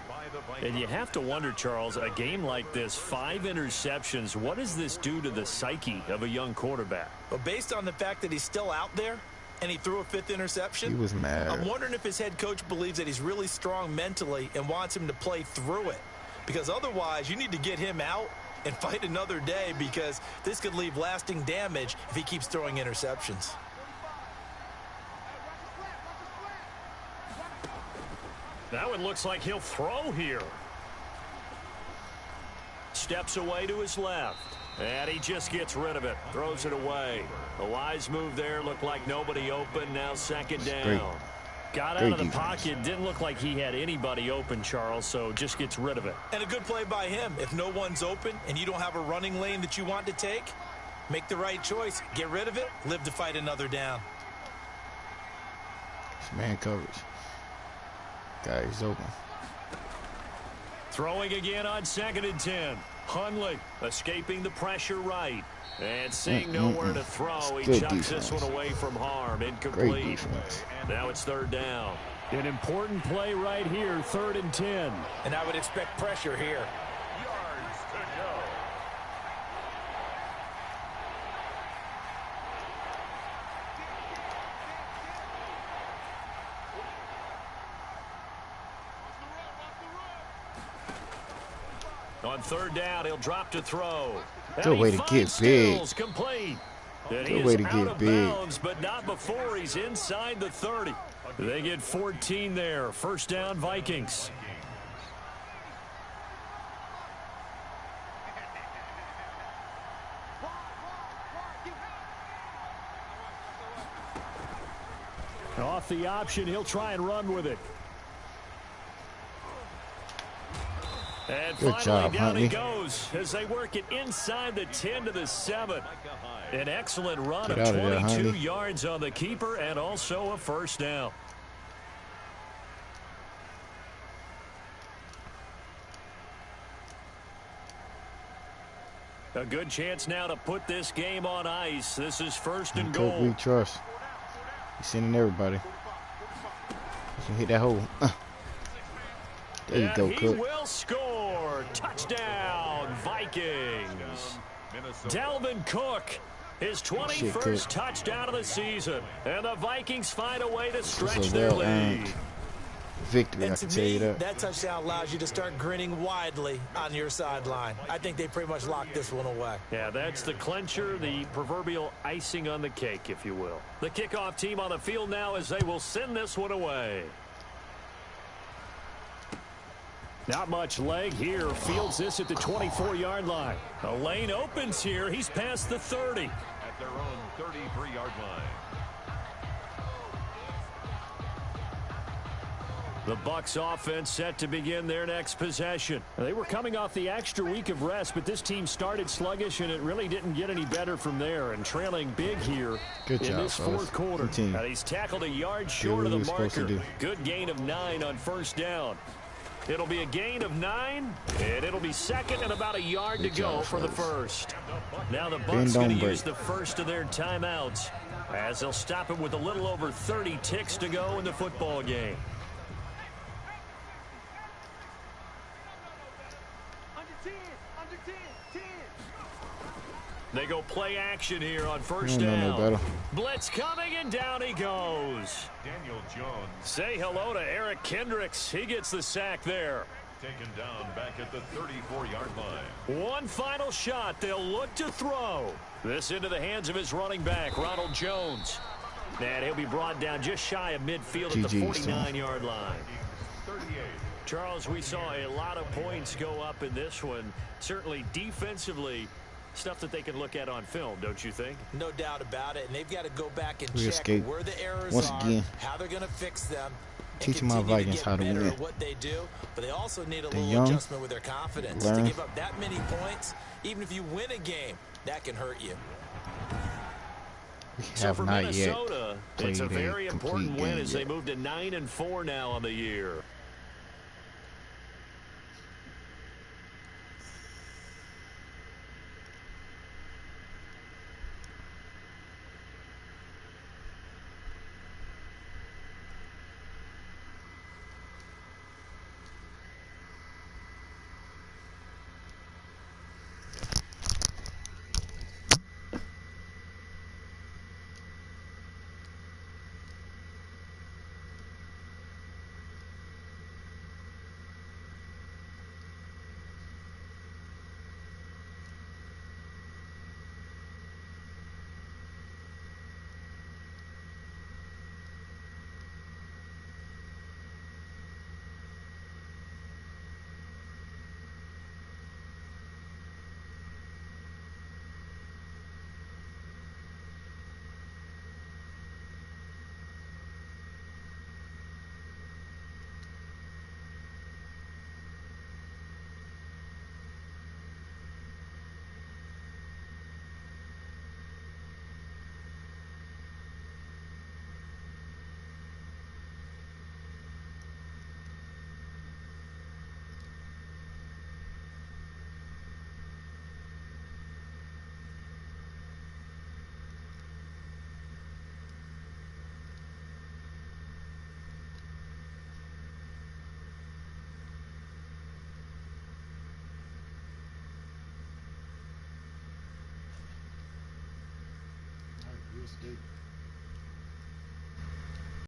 And you have to wonder, Charles, a game like this, 5 interceptions, what does this do to the psyche of a young quarterback? Well, based on the fact that he's still out there and he threw a 5th interception, he was mad. I'm wondering if his head coach believes that he's really strong mentally and wants him to play through it. Because otherwise, you need to get him out and fight another day, because this could leave lasting damage if he keeps throwing interceptions. That one looks like he'll throw here. Steps away to his left. And he just gets rid of it. Throws it away. A wise move there. Looked like nobody open. Now 2nd down. Got out of the pocket. Didn't look like he had anybody open, Charles, so just gets rid of it. And a good play by him. If no one's open and you don't have a running lane that you want to take, make the right choice. Get rid of it. Live to fight another down. It's man coverage. Guy's open. Throwing again on 2nd and 10. Hundley escaping the pressure right. And seeing nowhere to throw, he chucks this one away from harm. Incomplete. Now it's 3rd down. An important play right here, 3rd and 10. And I would expect pressure here. Yards to go. On 3rd down, he'll drop to throw. Good way to get big. Complete. Good way to get big. Bounds, but not before he's inside the 30. They get 14 there. 1st down, Vikings. Off the option, he'll try and run with it. And good finally job, down Huntley. he goes as they work it inside the 10 to the 7. An excellent run of 22 yards on the keeper and also a 1st down. A good chance now to put this game on ice. This is 1st and goal. We trust. He's sending everybody. He can hit that hole. There you go, Cook. He will score. Touchdown, Vikings. Dalvin Cook, his 21st touchdown of the season. And the Vikings find a way to stretch their lead. Victory, and I can tell you that. That touchdown allows you to start grinning widely on your sideline. I think they pretty much locked this one away. Yeah, that's the clincher, the proverbial icing on the cake, if you will. The kickoff team on the field now as they will send this one away. Not much leg here. Fields this at the 24-yard line. A lane opens here. He's past the 30. At their own 33-yard line. The Bucs offense set to begin their next possession. They were coming off the extra week of rest, but this team started sluggish, and it really didn't get any better from there. And trailing big here in this 4th quarter. And he's tackled a yard short of the marker. Good gain of 9 on 1st down. It'll be a gain of 9, and it'll be 2nd and about a yard to go for the 1st. Now the Bucs going to use the first of their timeouts as they'll stop it with a little over 30 ticks to go in the football game. They go play action here on 1st down. Blitz coming, and down he goes. Daniel Jones. Say hello to Eric Kendricks. He gets the sack there. Taken down back at the 34-yard line. One final shot. They'll look to throw. This into the hands of his running back, Ronald Jones. And he'll be brought down just shy of midfield at the 49-yard line. 38. Charles, we saw a lot of points go up in this one. Certainly defensively, stuff that they can look at on film, don't you think? No doubt about it. And they've got to go back and check where the errors are, how they're going to fix them. Teaching my Vikings how to win. What they do, but they also need a little adjustment with their confidence. To give up that many points, even if you win a game, that can hurt you. So for Minnesota, it's a very important win as they move to 9-4 now on the year. Escape.